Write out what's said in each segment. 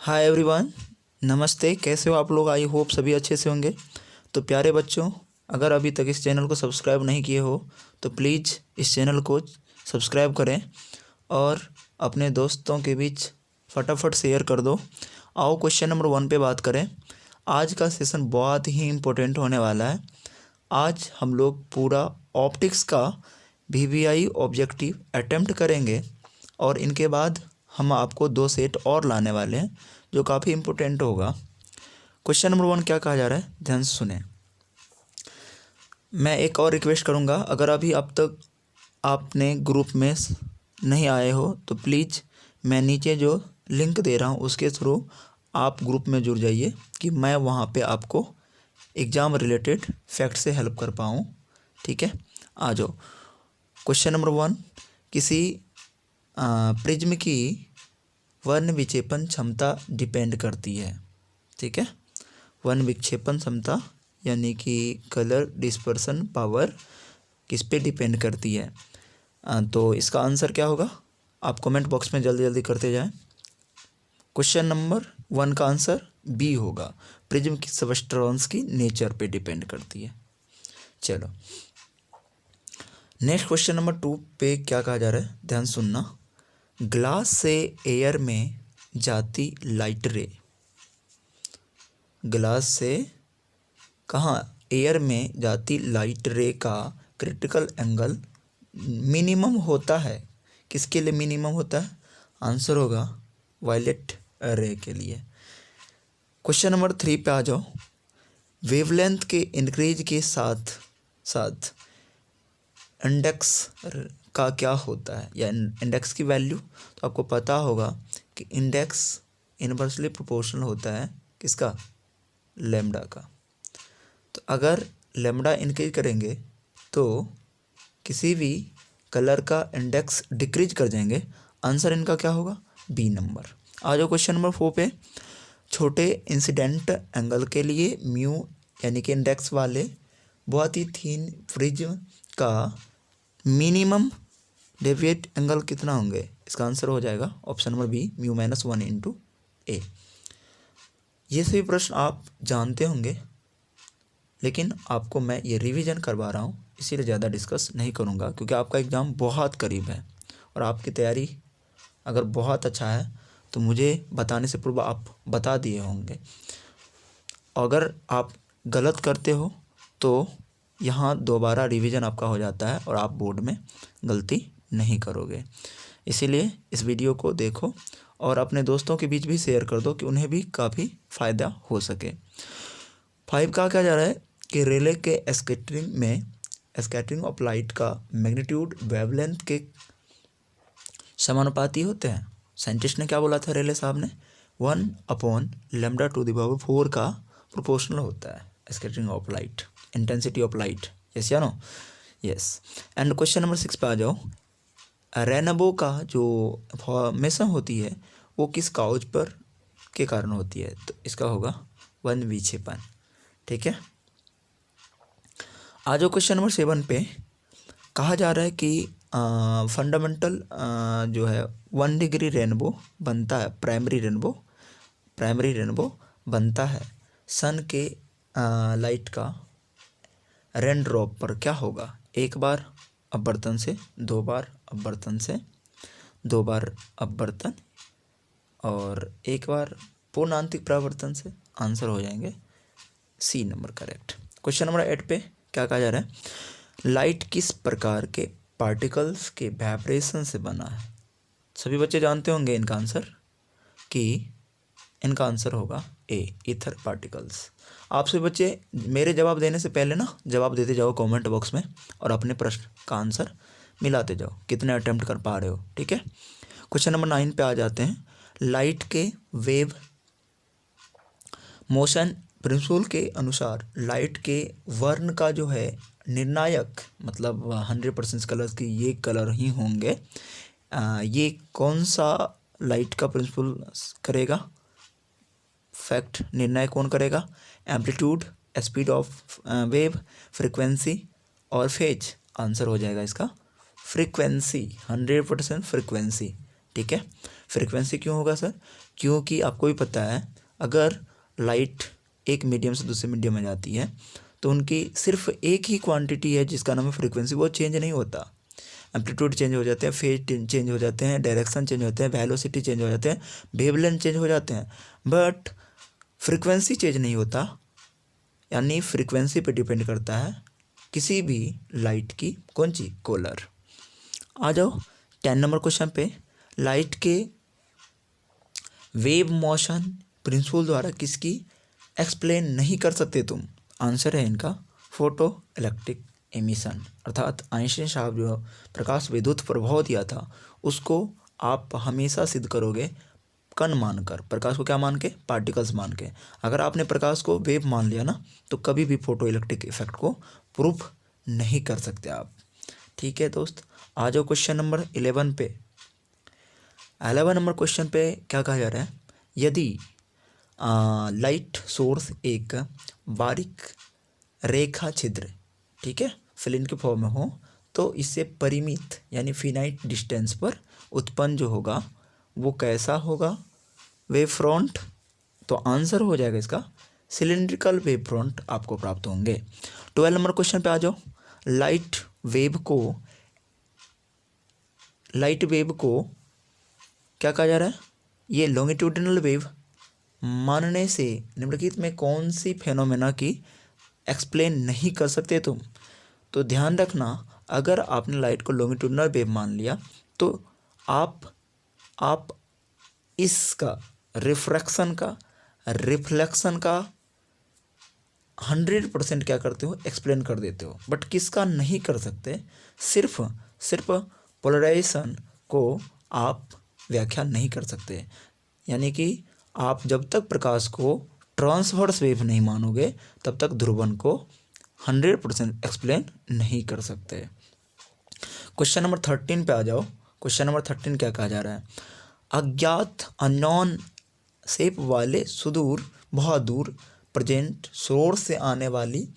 Hi everyone, नमस्ते। कैसे हो आप लोग? आई होप सभी अच्छे से होंगे। तो प्यारे बच्चों, अगर अभी तक इस चैनल को सब्सक्राइब नहीं किए हो तो प्लीज़ इस चैनल को सब्सक्राइब करें और अपने दोस्तों के बीच फटाफट शेयर कर दो। आओ क्वेश्चन नंबर 1 पे बात करें। आज का सेशन बहुत ही इम्पोर्टेंट होने वाला है। आज हम लोग पूरा ऑप्टिक्स का वीवीआई ऑब्जेक्टिव अटेम्प्ट करेंगे और इनके बाद हम आपको 2 सेट और लाने वाले हैं जो काफ़ी इम्पोर्टेंट होगा। क्वेश्चन नंबर 1 क्या कहा जा रहा है, ध्यान से सुने। मैं एक और रिक्वेस्ट करूँगा, अगर अभी अब तक आपने ग्रुप में नहीं आए हो तो प्लीज़ मैं नीचे जो लिंक दे रहा हूँ उसके थ्रू आप ग्रुप में जुड़ जाइए कि मैं वहाँ पे आपको एग्ज़ाम रिलेटेड फैक्ट से हेल्प कर पाऊँ। ठीक है, आ जाओ। क्वेश्चन नंबर 1, किसी प्रिज्म की वर्ण विक्षेपण क्षमता डिपेंड करती है। ठीक है, वर्ण विक्षेपण क्षमता यानी कि कलर डिस्पर्सन पावर किस पे डिपेंड करती है। तो इसका आंसर क्या होगा, आप कमेंट बॉक्स में जल्दी जल्दी करते जाएं। क्वेश्चन नंबर 1 का आंसर बी होगा, प्रिज्म की सबस्ट्रॉन्स की नेचर पे डिपेंड करती है। चलो नेक्स्ट क्वेश्चन नंबर 2 पे क्या कहा जा रहा है, ध्यान सुनना। ग्लास से एयर में जाती लाइट रे, ग्लास से कहाँ एयर में जाती लाइट रे का क्रिटिकल एंगल मिनिमम होता है। किसके लिए मिनिमम होता है? आंसर होगा वायलेट रे के लिए। क्वेश्चन नंबर 3 पे आ जाओ। वेवलेंथ के इंक्रीज के साथ साथ इंडेक्स का क्या होता है, या इंडेक्स की वैल्यू तो आपको पता होगा कि इंडेक्स इनवर्सली प्रोपोर्शनल होता है किसका? लैम्डा का। तो अगर लैम्डा इंक्रीज करेंगे तो किसी भी कलर का इंडेक्स डिक्रीज कर जाएंगे। आंसर इनका क्या होगा? B number. आ जाओ क्वेश्चन नंबर 4 पे। छोटे इंसिडेंट एंगल के लिए म्यू यानी कि इंडेक्स वाले बहुत ही थीन प्रिज्म का मिनिमम डेविएट एंगल कितना होंगे? इसका आंसर हो जाएगा option number B, mu -1 into A. ये सभी प्रश्न आप जानते होंगे, लेकिन आपको मैं ये रिवीजन करवा रहा हूँ, इसीलिए ज़्यादा डिस्कस नहीं करूँगा क्योंकि आपका एग्ज़ाम बहुत करीब है और आपकी तैयारी अगर बहुत अच्छा है तो मुझे बताने से पूर्व आप बता दिए होंगे। अगर आप गलत करते हो तो यहाँ दोबारा रिवीजन आपका हो जाता है और आप बोर्ड में गलती नहीं करोगे। इसीलिए इस वीडियो को देखो और अपने दोस्तों के बीच भी शेयर कर दो कि उन्हें भी काफ़ी फ़ायदा हो सके। 5 कहा क्या जा रहा है कि रेले के स्कैटरिंग ऑफ लाइट का मैग्नीट्यूड वेवलेंथ के समानुपाती होते हैं। साइंटिस्ट ने क्या बोला था रेले साहब ने? 1/λ⁴ का प्रोपोर्शनल होता है scattering of light, intensity of light. Yes या no? Yes. And question number 6 पे आ जाओ। रेनबो का जो फॉर्मेशन होती है वो किस काउज पर के कारण होती है? तो इसका होगा वर्ण विक्षेपण। ठीक है, आ जाओ क्वेश्चन नंबर 7 पे। कहा जा रहा है कि फंडामेंटल जो है 1 डिग्री रेनबो बनता है, प्राइमरी रेनबो बनता है सन के लाइट का रेन ड्रॉप पर क्या होगा? एक बार अपवर्तन से, 2 बार अपवर्तन से, 2 बार अपवर्तन और 1 बार पूर्ण आंतरिक परावर्तन से। आंसर हो जाएंगे C number correct. Question number 8 पे क्या कहा जा रहा है? लाइट किस प्रकार के पार्टिकल्स के वाइब्रेशन से बना है? सभी बच्चे जानते होंगे इनका आंसर, कि इनका आंसर होगा ए, ईथर पार्टिकल्स। आप सभी बच्चे मेरे जवाब देने से पहले ना जवाब देते जाओ कमेंट बॉक्स में और अपने प्रश्न का आंसर मिलाते जाओ, कितने अटेम्प्ट कर पा रहे हो। ठीक है, क्वेश्चन नंबर 9 पे आ जाते हैं। लाइट के वेव मोशन प्रिंसिपल के अनुसार लाइट के वर्ण का जो है निर्णायक, मतलब 100% कलर्स की ये कलर ही होंगे, ये कौन सा लाइट का प्रिंसिपल करेगा? फैक्ट निर्णय कौन करेगा? Amplitude, speed of wave, frequency और फेज। आंसर हो जाएगा इसका फ्रीक्वेंसी, 100% फ्रीक्वेंसी। ठीक है, फ्रीक्वेंसी क्यों होगा सर? क्योंकि आपको भी पता है अगर लाइट एक मीडियम से दूसरे मीडियम में जाती है तो उनकी सिर्फ एक ही क्वांटिटी है जिसका नाम है फ्रीक्वेंसी, वो चेंज नहीं होता। एम्पलीट्यूड चेंज हो जाते हैं, फेज चेंज हो जाते हैं, डायरेक्शन चेंज होते हैं, वेलोसिटी चेंज हो जाते हैं, वेवलेंथ चेंज हो जाते हैं, बट फ्रीक्वेंसी चेंज नहीं होता। यानी फ्रीक्वेंसी पे डिपेंड करता है किसी भी लाइट की कौन सी कलर। आ जाओ 10 नंबर क्वेश्चन पे। लाइट के वेव मोशन प्रिंसिपल द्वारा किसकी एक्सप्लेन नहीं कर सकते तुम? आंसर है इनका फोटो इलेक्ट्रिक एमिशन, अर्थात आइंस्टाइन साहब जो प्रकाश विद्युत प्रभाव दिया था उसको आप हमेशा सिद्ध करोगे कण मानकर, प्रकाश को क्या मान के, पार्टिकल्स मान के। अगर आपने प्रकाश को वेव मान लिया ना तो कभी भी फोटो इलेक्ट्रिक इफेक्ट को प्रूफ नहीं कर सकते आप। ठीक है दोस्त, आ जाओ क्वेश्चन नंबर 11 पे। 11 नंबर क्वेश्चन पे क्या कहा जा रहा है, यदि लाइट सोर्स एक बारीक रेखा छिद्र, ठीक है, फिलिन के फॉर्म में हो तो इससे परिमित यानी फिनाइट डिस्टेंस पर उत्पन्न जो होगा वो कैसा होगा वेव फ्रंट? तो आंसर हो जाएगा इसका सिलिंड्रिकल वेव फ्रंट आपको प्राप्त होंगे। 12 नंबर क्वेश्चन पे आ जाओ। लाइट वेव को क्या कहा जा रहा है, ये लॉन्गिट्यूडिनल वेव मानने से निम्नलिखित में कौन सी फेनोमेना की एक्सप्लेन नहीं कर सकते तुम? तो ध्यान रखना, अगर आपने लाइट को लॉन्गिट्यूडिनल वेव मान लिया तो आप इसका रिफ्लेक्शन का 100% क्या करते हो, एक्सप्लेन कर देते हो, बट किसका नहीं कर सकते? सिर्फ पोलराइजेशन को आप व्याख्या नहीं कर सकते। यानी कि आप जब तक प्रकाश को ट्रांसवर्स वेव नहीं मानोगे तब तक ध्रुवन को 100% एक्सप्लेन नहीं कर सकते। क्वेश्चन नंबर 13 पे आ जाओ। क्वेश्चन नंबर 13 क्या कहा जा रहा है, अज्ञात अननोन शेप वाले सुदूर बहुत दूर प्रेजेंट सोर्स से आने वाली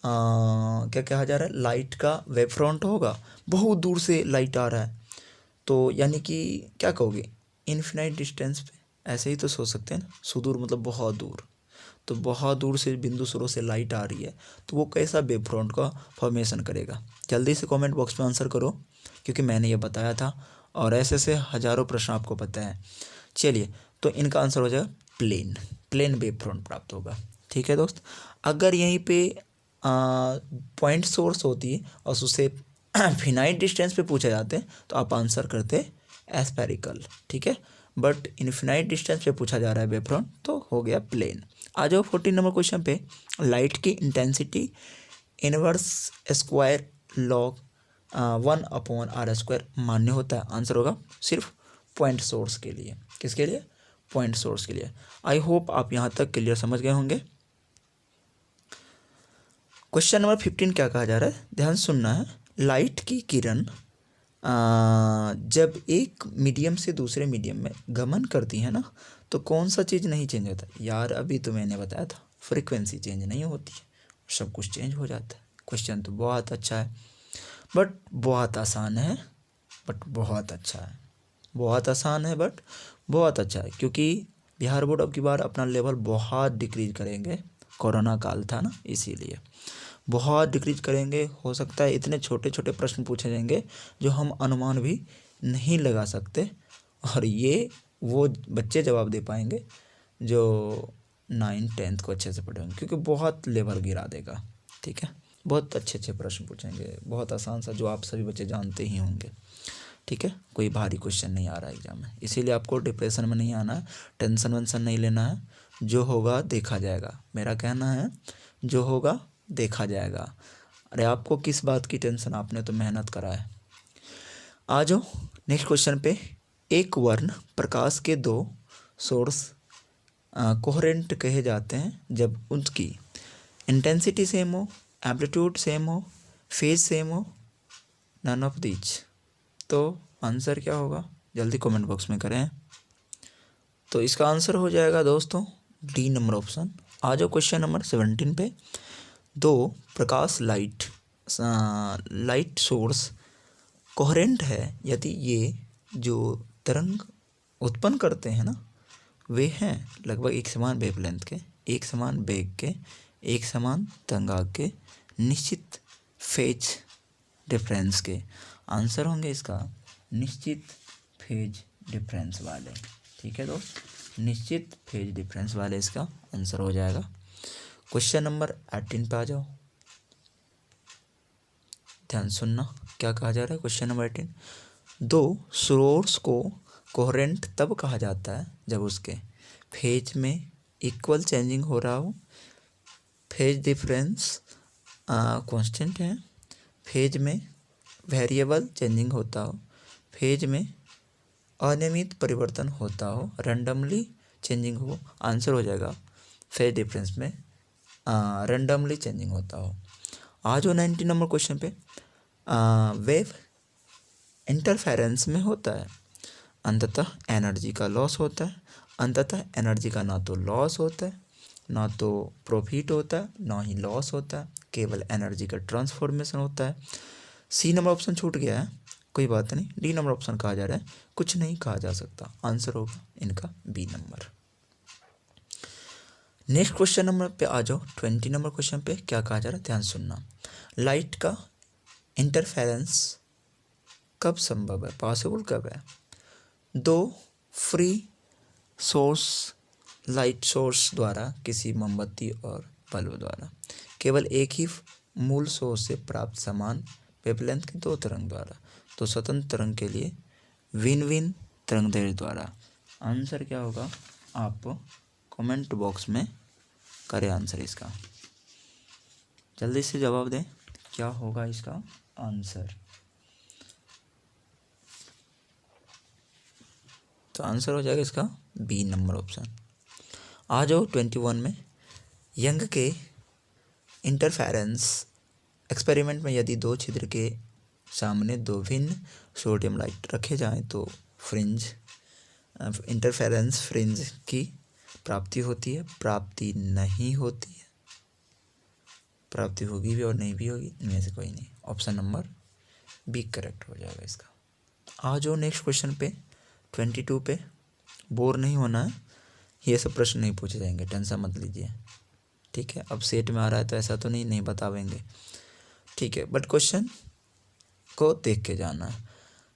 क्या कहा जा रहा है, लाइट का वेव फ्रंट होगा। बहुत दूर से लाइट आ रहा है तो यानी कि क्या कहोगे, इनफिनाइट डिस्टेंस पे, ऐसे ही तो सोच सकते हैं ना, सुदूर मतलब बहुत दूर, तो बहुत दूर से बिंदु स्रोत से लाइट आ रही है तो वो कैसा वेव फ्रंट का फॉर्मेशन करेगा? जल्दी से कमेंट बॉक्स में आंसर करो क्योंकि मैंने ये बताया था और ऐसे हज़ारों प्रश्न आपको पता है। चलिए, तो इनका आंसर हो जाएगा प्लेन वेव फ्रंट प्राप्त होगा। ठीक है दोस्त, अगर यहीं पे पॉइंट सोर्स होती और उससे फिनाइट डिस्टेंस पे पूछे जाते तो आप आंसर करते एस्पेरिकल, ठीक है, बट इनफिनाइट डिस्टेंस पे पूछा जा रहा है वेव फ्रंट तो हो गया प्लेन। आ जाओ 14 नंबर क्वेश्चन पे। लाइट की intensity inverse square log 1/r² मान्य होता है। आंसर होगा सिर्फ पॉइंट सोर्स के लिए। किसके लिए? पॉइंट सोर्स के लिए। आई होप आप यहाँ तक क्लियर समझ गए होंगे। क्वेश्चन नंबर 15 क्या कहा जा रहा है, ध्यान सुनना है। लाइट की किरण जब एक मीडियम से दूसरे मीडियम में गमन करती है ना तो कौन सा चीज़ नहीं चेंज होता? यार अभी तो मैंने बताया था, फ्रीक्वेंसी चेंज नहीं होती है, सब कुछ चेंज हो जाता है। क्वेश्चन तो बहुत अच्छा है बट बहुत आसान है, बट बहुत अच्छा है, बहुत आसान है बट बहुत अच्छा है, क्योंकि बिहार बोर्ड अब की बार अपना लेवल बहुत डिक्रीज करेंगे। कोरोना काल था ना, इसीलिए बहुत डिक्रीज करेंगे। हो सकता है इतने छोटे छोटे प्रश्न पूछे जाएंगे जो हम अनुमान भी नहीं लगा सकते, और ये वो बच्चे जवाब दे पाएंगे जो 9th-10th को अच्छे से पढ़े होंगे, क्योंकि बहुत लेवल गिरा देगा। ठीक है, बहुत अच्छे अच्छे प्रश्न पूछेंगे, बहुत आसान सा जो आप सभी बच्चे जानते ही होंगे। ठीक है, कोई भारी क्वेश्चन नहीं आ रहा है एग्जाम में, इसीलिए आपको डिप्रेशन में नहीं आना है, टेंशन वेंशन नहीं लेना है। जो होगा देखा जाएगा, मेरा कहना है जो होगा देखा जाएगा। अरे आपको किस बात की टेंशन, आपने तो मेहनत करा है। आ जाओ नेक्स्ट क्वेश्चन पे। एक वर्ण प्रकाश के दो सोर्स कोहेरेंट कहे जाते हैं जब उनकी इंटेंसिटी सेम हो, एम्पलीट्यूड सेम हो, फेज सेम हो, नन ऑफ दीज। तो आंसर क्या होगा, जल्दी कमेंट बॉक्स में करें। तो इसका आंसर हो जाएगा दोस्तों डी नंबर ऑप्शन। आ जाओ क्वेश्चन नंबर 17 पे। दो प्रकाश लाइट सोर्स कोहेरेंट है यदि ये जो तरंग उत्पन्न करते हैं ना वे हैं लगभग एक समान वेवलेंथ के, एक समान वेग के, एक समान तरंगाग के, निश्चित फेज डिफरेंस के। आंसर होंगे इसका निश्चित फेज डिफरेंस वाले। ठीक है दोस्त, निश्चित फेज डिफरेंस वाले इसका आंसर हो जाएगा। क्वेश्चन नंबर 18 पे आ जाओ, ध्यान सुनना क्या कहा जा रहा है। क्वेश्चन नंबर 18, दो सोर्स को कोहेरेंट तब कहा जाता है जब उसके फेज में इक्वल चेंजिंग हो रहा हो, फेज डिफरेंस कांस्टेंट है, फेज में वेरिएबल चेंजिंग होता हो, फेज में अनियमित परिवर्तन होता हो, रैंडमली चेंजिंग हो। आंसर हो जाएगा फेज डिफरेंस में रैंडमली चेंजिंग होता हो। आ जाओ 19 नंबर क्वेश्चन पे, वेव इंटरफेरेंस में होता है, अंततः एनर्जी का लॉस होता है, अंततः एनर्जी का ना तो लॉस होता है ना तो प्रॉफिट होता है, ना ही लॉस होता है, केवल एनर्जी का ट्रांसफॉर्मेशन होता है। सी नंबर ऑप्शन छूट गया है, कोई बात नहीं। डी नंबर ऑप्शन कहा जा रहा है, कुछ नहीं कहा जा सकता। आंसर होगा इनका B number. Next question number पे आ जाओ, 20 नंबर क्वेश्चन पे क्या कहा जा रहा है, ध्यान सुनना। लाइट का इंटरफेरेंस कब संभव है, पॉसिबल कब है? दो फ्री सोर्स लाइट सोर्स द्वारा, किसी मोमबत्ती और बल्ब द्वारा, केवल एक ही मूल सोर्स से प्राप्त समान वेवलेंथ के दो तरंग द्वारा, तो स्वतंत्र तरंग के लिए विन विन तरंगदैर्घ्य द्वारा। आंसर क्या होगा, आप कमेंट बॉक्स में करें आंसर इसका, जल्दी से जवाब दें क्या होगा इसका आंसर। तो आंसर हो जाएगा इसका बी नंबर ऑप्शन। आ जाओ 21 में, यंग के इंटरफेरेंस एक्सपेरिमेंट में यदि दो छिद्र के सामने दो भिन्न सोडियम लाइट रखे जाएं तो फ्रिंज इंटरफेरेंस फ्रिंज की प्राप्ति होती है, प्राप्ति नहीं होती है, प्राप्ति होगी भी और नहीं भी होगी, इनमें से कोई नहीं। ऑप्शन नंबर बी करेक्ट हो जाएगा इसका। आ जाओ नेक्स्ट क्वेश्चन पे 22 पे। बोर नहीं होना है, ये सब प्रश्न नहीं पूछे जाएंगे, टेंशन मत लीजिए। ठीक है, अब सेट में आ रहा है तो ऐसा तो नहीं बतावेंगे। ठीक है, बट क्वेश्चन को देख के जाना है।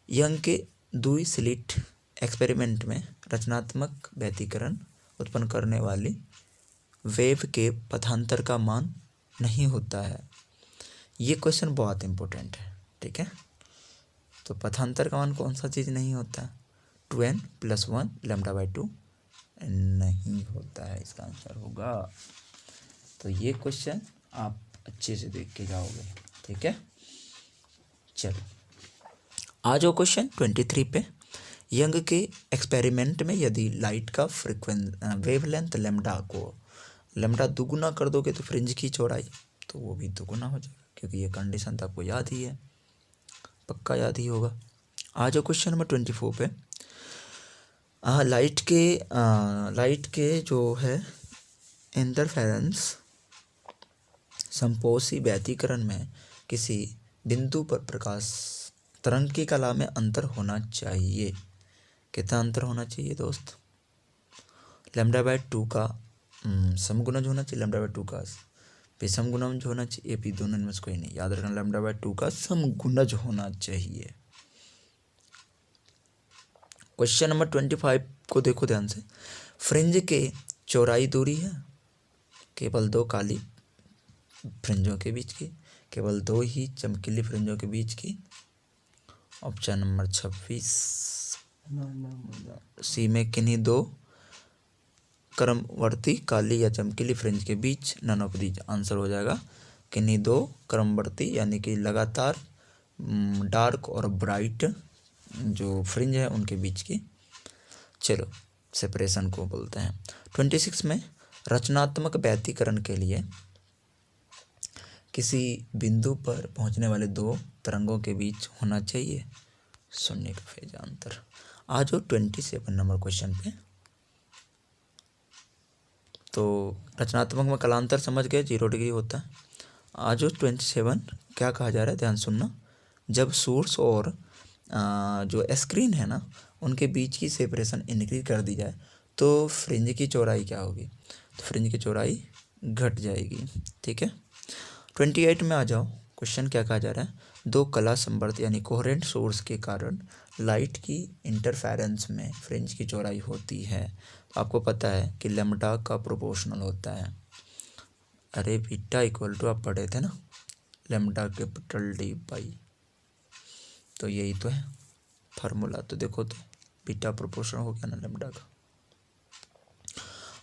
यंग के दुई स्लिट एक्सपेरिमेंट में रचनात्मक व्यतिकरण उत्पन्न करने वाली वेव के पथांतर का मान नहीं होता है। ये क्वेश्चन बहुत इंपॉर्टेंट है। ठीक है, तो पथांतर का मान कौन सा चीज़ नहीं होता है? 2n+1 λ/2 नहीं होता है, इसका आंसर होगा। तो ये क्वेश्चन आप अच्छे से देख के जाओगे। ठीक है, चलो आ जाओ क्वेश्चन 23 पे। यंग के एक्सपेरिमेंट में यदि लाइट का वेवलेंथ लैम्डा को लैम्डा दुगुना कर दोगे तो फ्रिंज की चौड़ाई तो वो भी दुगुना हो जाएगा, क्योंकि ये कंडीशन तो आपको याद ही है, पक्का याद ही होगा। आ जाओ क्वेश्चन नंबर 24 पे। लाइट के जो है इंटरफेरेंस संपोषी व्यतिकरण में किसी बिंदु पर प्रकाश तरंग की कला में अंतर होना चाहिए। कितना अंतर होना चाहिए दोस्त? λ/2 का समगुणज होना चाहिए, λ/2 का विषम गुणज होना चाहिए, ये भी दोनों में से कोई नहीं, याद रखना λ/2 का समगुणज होना चाहिए। क्वेश्चन नंबर 25 को देखो ध्यान से। फ्रिंज के चौड़ाई दूरी है केवल दो काली फ्रिंजों के बीच की, केवल दो ही चमकीली फ्रिंजों के बीच की। ऑप्शन नंबर 26 सी में किन्हीं दो क्रमवर्ती काली या चमकीली फ्रिंज के बीच नन ऑफ दीज। आंसर हो जाएगा किन्हीं दो क्रमवर्ती यानी कि लगातार डार्क और ब्राइट जो फ्रिंज है उनके बीच की, चलो सेपरेशन को बोलते हैं। 26 में रचनात्मक व्यतिकरण के लिए किसी बिंदु पर पहुंचने वाले दो तरंगों के बीच होना चाहिए शून्य का फेज अंतर। आ जाओ 27 नंबर क्वेश्चन पे। तो रचनात्मक में कलांतर समझ गए, 0 डिग्री होता है। आ जाओ 27 क्या कहा जा रहा है, ध्यान सुनना। जब सोर्स और जो स्क्रीन है ना उनके बीच की सेपरेशन इंक्रीज कर दी जाए तो फ्रिंज की चौड़ाई क्या होगी, तो फ्रिंज की चौड़ाई घट जाएगी। ठीक है, 28 में आ जाओ। क्वेश्चन क्या कहा जा रहा है, दो कला संवर्त यानी कोहेरेंट सोर्स के कारण लाइट की इंटरफेरेंस में फ्रिंज की चौड़ाई होती है। आपको पता है कि लैम्ब्डा का प्रोपोर्शनल होता है, अरे बीटा इक्वल टू, आप पढ़े थे ना, लैम्ब्डा कैपिटल डी बाई, तो यही तो है फार्मूला। तो देखो तो बीटा प्रोपोर्शनल हो गया ना लैम्ब्डा का।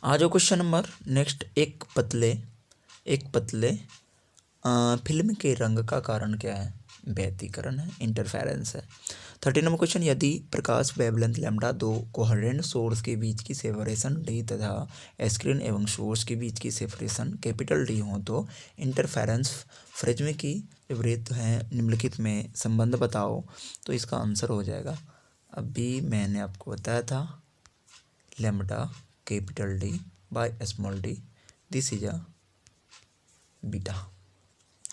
आ जाओ क्वेश्चन नंबर नेक्स्ट, एक पतले फिल्म के रंग का कारण क्या है, व्यतिकरण है, इंटरफेरेंस है। 30 नंबर क्वेश्चन, यदि प्रकाश वेवलेंथ लैम्ब्डा दो कोहेरेंट सोर्स के बीच की सेपरेशन डी तथा स्क्रीन एवं सोर्स के बीच की सेपरेशन कैपिटल डी हो तो इंटरफेरेंस प्रिज्म की विपरीत है, निम्नलिखित में संबंध बताओ। तो इसका आंसर हो जाएगा, अभी मैंने आपको बताया था, lambda capital D by small D, this is a beta.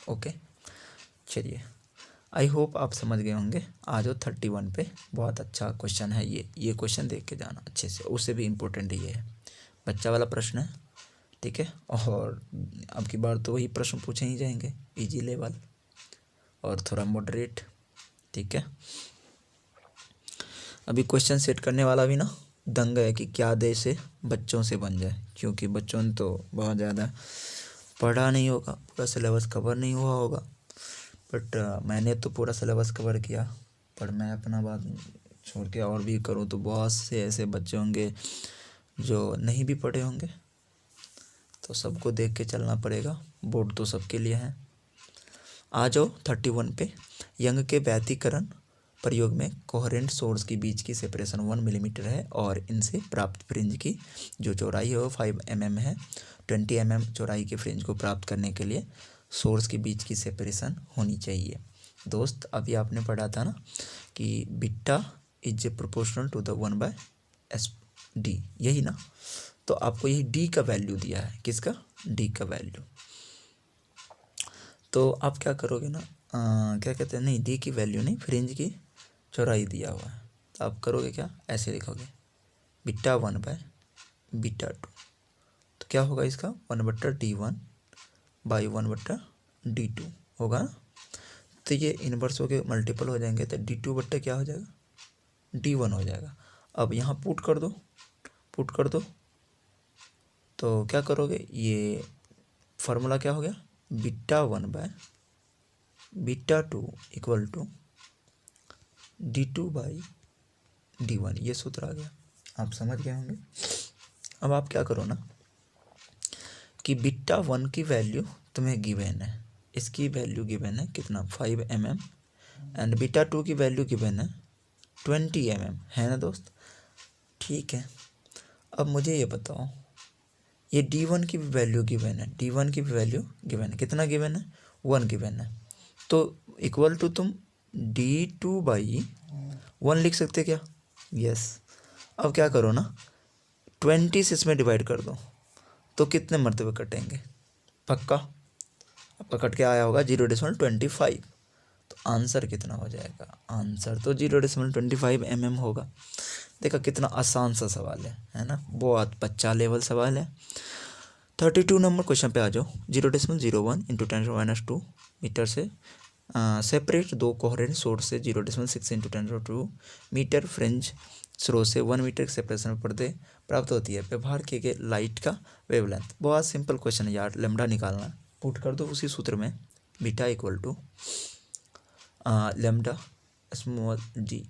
Okay, चलिए, आई होप आप समझ गए होंगे। आ जाओ 31 पे, बहुत अच्छा क्वेश्चन है ये क्वेश्चन देख के जाना अच्छे से, उससे भी इम्पोर्टेंट ये है, बच्चा वाला प्रश्न है। ठीक है, और अब की बार तो वही प्रश्न पूछे ही जाएंगे, इजी लेवल और थोड़ा मॉडरेट। ठीक है, अभी क्वेश्चन सेट करने वाला भी ना दंग है कि क्या दे से बच्चों से बन जाए, क्योंकि बच्चों ने तो बहुत ज़्यादा पढ़ा नहीं होगा, पूरा सिलेबस कवर नहीं हुआ होगा। बट मैंने तो पूरा सिलेबस कवर किया, पर मैं अपना बात छोड़ के और भी करूँ तो बहुत से ऐसे बच्चे होंगे जो नहीं भी पढ़े होंगे, तो सबको देख के चलना पड़ेगा, बोर्ड तो सबके लिए है। आ जाओ 31 पे, यंग के व्यतिकरण प्रयोग में कोहेरेंट सोर्स के बीच की सेपरेशन 1 मिलीमीटर है और इनसे प्राप्त फ्रिंज की जो चौड़ाई है वो 5 mm है। 20 mm चौड़ाई के फ्रिंज को प्राप्त करने के लिए सोर्स के बीच की सेपरेशन होनी चाहिए। दोस्त, अभी आपने पढ़ा था ना कि beta is proportional to the 1/SD, यही ना, तो आपको यही डी का वैल्यू दिया है, किसका, डी का वैल्यू। तो आप क्या करोगे ना, क्या कहते हैं, नहीं डी की वैल्यू नहीं, फ्रिंज की चौड़ाई दिया हुआ है, तो आप करोगे क्या, ऐसे लिखोगे बीटा 1/बीटा 2, तो क्या होगा इसका 1/D1/1/D2 होगा ना, तो ये इन्वर्स हो के मल्टीपल हो जाएंगे, तो D2 क्या हो जाएगा, D1 हो जाएगा। अब यहाँ पुट कर दो, तो क्या करोगे, ये फार्मूला क्या हो गया, बीटा 1/बीटा 2 इक्वल टू D2/D1, ये सूत्र आ गया, आप समझ गए होंगे। अब आप क्या करो ना कि बीटा 1 की वैल्यू तुम्हें गिवन है, इसकी वैल्यू गिवन है कितना, 5 mm, एंड बीटा 2 की वैल्यू गिवन है 20 mm, है ना दोस्त। ठीक है, अब मुझे ये बताओ, ये D1 की वैल्यू गिवन है, D1 की वैल्यू गिवन है, कितना गिवन है, 1 गिवन है, तो इक्वल टू तुम D2/1 लिख सकते क्या, यस। अब क्या करो ना, 20 से इसमें डिवाइड कर दो, तो कितने मरतबे कटेंगे, पक्का आपका कट के आया होगा 0.25, तो आंसर कितना हो जाएगा, आंसर तो 0.25 mm होगा। देखा कितना आसान सा सवाल है ना, बहुत बच्चा लेवल सवाल है। 32 नंबर क्वेश्चन पे आ जाओ, 0.01 इंटू 10⁻² मीटर से सेपरेट दो कोहेरेंट सोर्स से 0.6 इंटू 10⁻² मीटर फ्रिंज स्रोत से 1 मीटर की सेपरेशन पर्दे प्राप्त होती है। व्यवहार किए गए लाइट का वेवलेंथ, बहुत सिंपल क्वेश्चन है यार, लैम्ब्डा निकालना, पुट कर दो उसी सूत्र में, beta equal to lambda small D,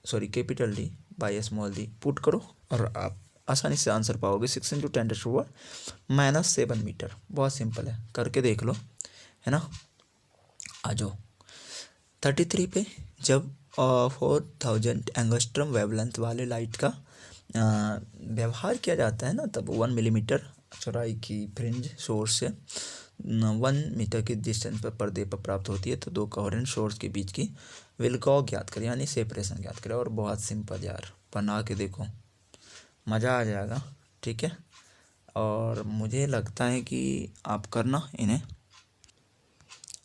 sorry capital D by small D, put करो और आप आसानी से आंसर पाओगे, 6 इंटू 10⁻⁻7 मीटर, बहुत सिंपल है, करके देख लो, है ना। आ जाओ 33 पे, जब 4000 एंगस्ट्रम वेवलेंथ वाले लाइट का व्यवहार किया जाता है ना, तब 1 मिलीमीटर चौड़ाई की फ्रिंज सोर्स से 1 मीटर की डिस्टेंस पर पर्दे पर प्राप्त होती है, तो दो कोहेरेंट सोर्स के बीच की विलकॉग ज्ञात करें, यानी सेपरेशन ज्ञात करें। और बहुत सिंपल यार, बना के देखो मज़ा आ जाएगा। ठीक है, और मुझे लगता है कि आप करना इन्हें,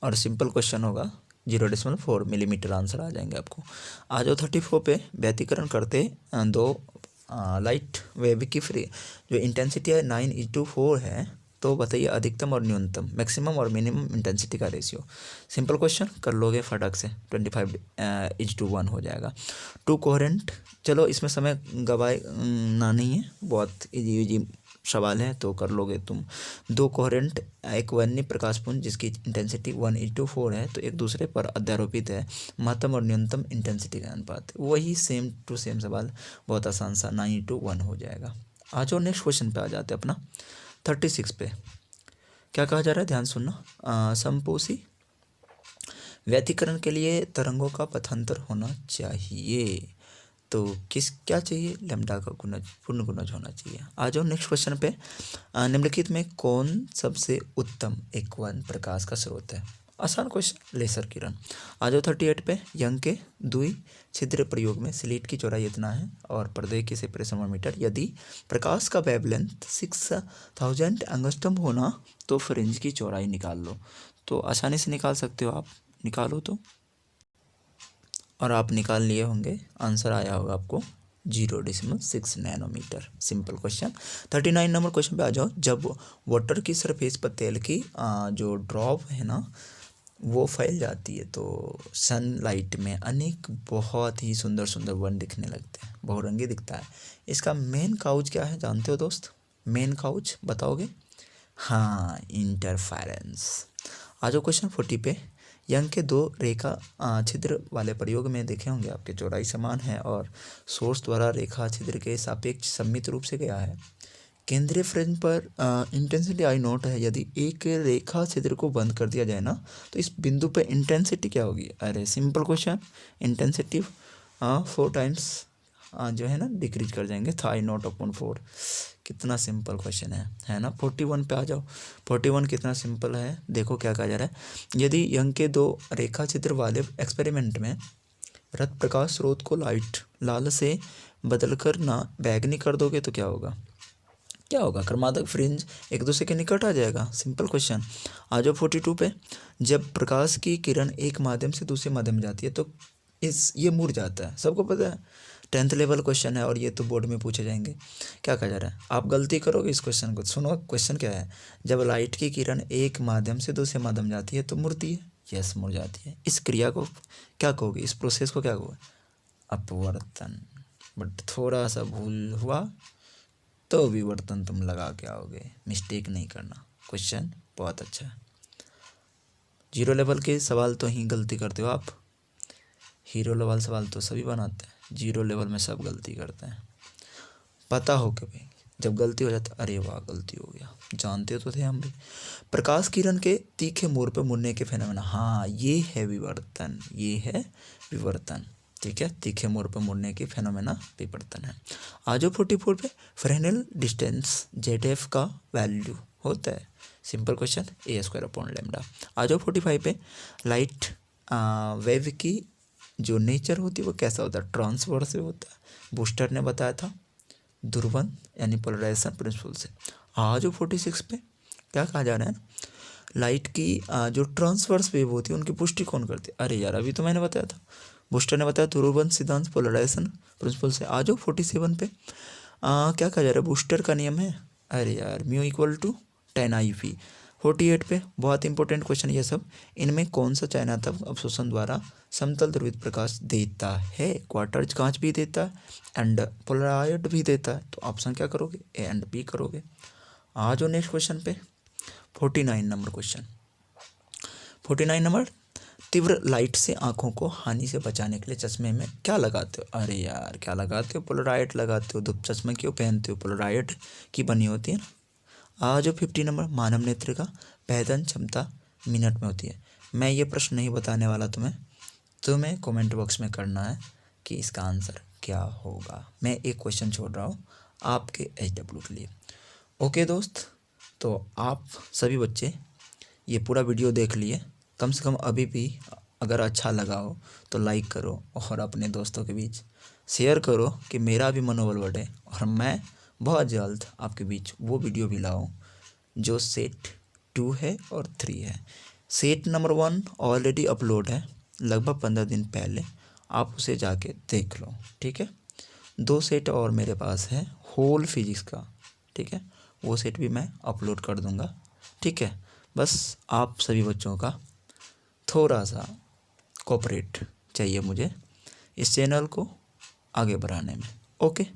और सिंपल क्वेश्चन होगा, 0.4 मिलीमीटर आंसर आ जाएंगे आपको। आ जाओ 34 पे, व्यतिकरण करते दो लाइट वेव की फ्री जो इंटेंसिटी है 9:4 है, तो बताइए अधिकतम और न्यूनतम, मैक्सिमम और मिनिमम इंटेंसिटी का रेशियो। सिंपल क्वेश्चन कर लोगे फटक से, 25:1 हो जाएगा। टू कोहेरेंट, चलो इसमें समय गवाए ना नहीं है, बहुत इजी इजी सवाल है तो कर लोगे तुम। दो कोहेरेंट एक वन्य प्रकाशपुंज जिसकी इंटेंसिटी 1:4 है, तो एक दूसरे पर अध्यारोपित है, महत्तम और न्यूनतम इंटेंसिटी का अनुपात, वही सेम टू सेम सवाल, बहुत आसान सा, 9:1 हो जाएगा। आ जाओ नेक्स्ट क्वेश्चन पे आ जाते अपना 36 पे। क्या कहा जा रहा है, ध्यान सुनना। समपोषी व्यतिकरण के लिए तरंगों का पथांतर होना चाहिए, तो क्या चाहिए, लैम्डा का गुणज, पूर्ण गुणज होना चाहिए। आ जाओ नेक्स्ट क्वेश्चन पे। निम्नलिखित में कौन सबसे उत्तम एकवन प्रकाश का स्रोत है। आसान क्वेश्चन, लेसर किरण। आ जाओ 38 पे। यंग के द्वि छिद्र प्रयोग में स्लिट की चौड़ाई इतना है और पर्दे की सेपरेशन 1 मीटर। यदि प्रकाश का वेवलेंथ 6000 एंगस्ट्रॉम होना तो फ्रिंज की चौड़ाई निकाल लो। तो आसानी से निकाल सकते हो आप, निकालो तो, और आप निकाल लिए होंगे, आंसर आया होगा आपको 0.6 nanometre. Simple question. 39 number question पे आ जाओ। जब वाटर की सरफेस पर तेल की जो ड्रॉप है ना वो फैल जाती है तो सनलाइट में अनेक बहुत ही सुंदर सुंदर वर्ण दिखने लगते हैं, बहुरंगी दिखता है। इसका मेन काउज क्या है जानते हो दोस्त, मेन काउज बताओगे। हाँ, इंटरफेरेंस। आ जाओ क्वेश्चन 40 पे। यंग के दो रेखा छिद्र वाले प्रयोग में देखे होंगे आपके, चौड़ाई समान है और सोर्स द्वारा रेखा छिद्र के सापेक्ष सममित रूप से गया है। केंद्रीय फ्रिंज पर इंटेंसिटी आई नॉट है। यदि एक रेखा छिद्र को बंद कर दिया जाए ना तो इस बिंदु पे इंटेंसिटी क्या होगी। अरे सिंपल क्वेश्चन, इंटेंसिटी 4 टाइम्स जो है ना डिक्रीज कर जाएंगे, तो आई नॉट अपॉन 4। कितना सिंपल क्वेश्चन है ना। 41 पे आ जाओ। 41 कितना सिंपल है, देखो क्या कहा जा रहा है। यदि यंग के दो रेखा चित्र वाले एक्सपेरिमेंट में रथ प्रकाश स्रोत को लाल से बदलकर ना बैगनी कर दोगे तो क्या होगा, क्या होगा, क्रमागत फ्रिंज एक दूसरे के निकट आ जाएगा। Simple question. आ जाओ 42 पे। जब प्रकाश की किरण एक माध्यम से दूसरे माध्यम में जाती है तो ये मुड़ जाता है, सबको पता है, 10th लेवल क्वेश्चन है और ये तो बोर्ड में पूछे जाएंगे। क्या कहा जा रहा है, आप गलती करोगे इस क्वेश्चन को, सुनो क्वेश्चन क्या है। जब लाइट की किरण एक माध्यम से दूसरे माध्यम जाती है तो मुड़ती है, यस मुड़ जाती है। इस क्रिया को क्या कहोगे, इस प्रोसेस को क्या कहोगे, अपवर्तन। बट थोड़ा सा भूल हुआ तो विवर्तन तुम लगा के आओगे, मिस्टेक नहीं करना। क्वेश्चन बहुत अच्छा है। 0 लेवल के सवाल तो ही गलती करते हो आप, हीरो लेवल सवाल तो सभी बनाते हैं, 0 लेवल में सब गलती करते हैं। पता हो कि भाई जब गलती हो जाती अरे वाह गलती हो गया, जानते तो थे हम भी। प्रकाश किरण के तीखे मोड़ पर मुड़ने के फेनोमेना, हाँ ये है विवर्तन, ये है विवर्तन, ठीक है। तीखे मोड़ पर मुड़ने के फेनोमेना विवर्तन है। आ जाओ 44 पे। फ्रेनेल डिस्टेंस ZF का वैल्यू होता है, simple question, a² upon lambda. आ जाओ 45 पे। लाइट वेव की जो नेचर होती है वो कैसा होता है, ट्रांसवर्सिव होता है, बूस्टर ने बताया था, ध्रुवन यानी पोलराइजेशन प्रिंसिपल से। आ जाओ 46 पे। क्या कहा जा रहा है, लाइट की जो ट्रांसवर्स वेव होती है उनकी पुष्टि कौन करती है। अरे यार अभी तो मैंने बताया था, बूस्टर ने बताया ध्रुवन सिद्धांत पोलराइजेशन प्रिंसिपल से। आ जाओ 47 पे। क्या कहा जा रहा है, बूस्टर का नियम है, अरे यार μ = 10 IV। 48 पे बहुत इंपॉर्टेंट क्वेश्चन ये सब। इनमें कौन सा चयनात्मक अवशोषण द्वारा समतल ध्रुवित प्रकाश देता है, क्वार्टज कांच भी देता है एंड पोलराइड भी देता है, तो ऑप्शन क्या करोगे, A एंड B करोगे। आ जाओ नेक्स्ट क्वेश्चन पे 49 नंबर क्वेश्चन। 49 नंबर, तीव्र लाइट से आंखों को हानि से बचाने के लिए चश्मे में क्या लगाते हो। अरे यार क्या लगाते हो, पोलराइड लगाते हो। धूप चश्मा क्यों पहनते हो, पोलराइड की बनी होती है ना। आ जाओ 50 नंबर, मानव नेत्र का भेदन क्षमता मिनट में होती है। मैं ये प्रश्न नहीं बताने वाला तुम्हें कमेंट बॉक्स में करना है कि इसका आंसर क्या होगा। मैं एक क्वेश्चन छोड़ रहा हूँ आपके HW के लिए। ओके दोस्त, तो आप सभी बच्चे ये पूरा वीडियो देख लिए, कम से कम अभी भी अगर अच्छा लगा हो तो लाइक करो और अपने दोस्तों के बीच शेयर करो कि मेरा भी मनोबल बढ़े और मैं बहुत जल्द आपके बीच वो वीडियो भी लाऊं जो सेट 2 है और 3 है। सेट नंबर 1 ऑलरेडी अपलोड है लगभग 15 दिन पहले, आप उसे जाके देख लो, ठीक है। 2 सेट और मेरे पास है होल फिजिक्स का, ठीक है, वो सेट भी मैं अपलोड कर दूंगा, ठीक है। बस आप सभी बच्चों का थोड़ा सा कोऑपरेट चाहिए मुझे इस चैनल को आगे बढ़ाने में। ओके।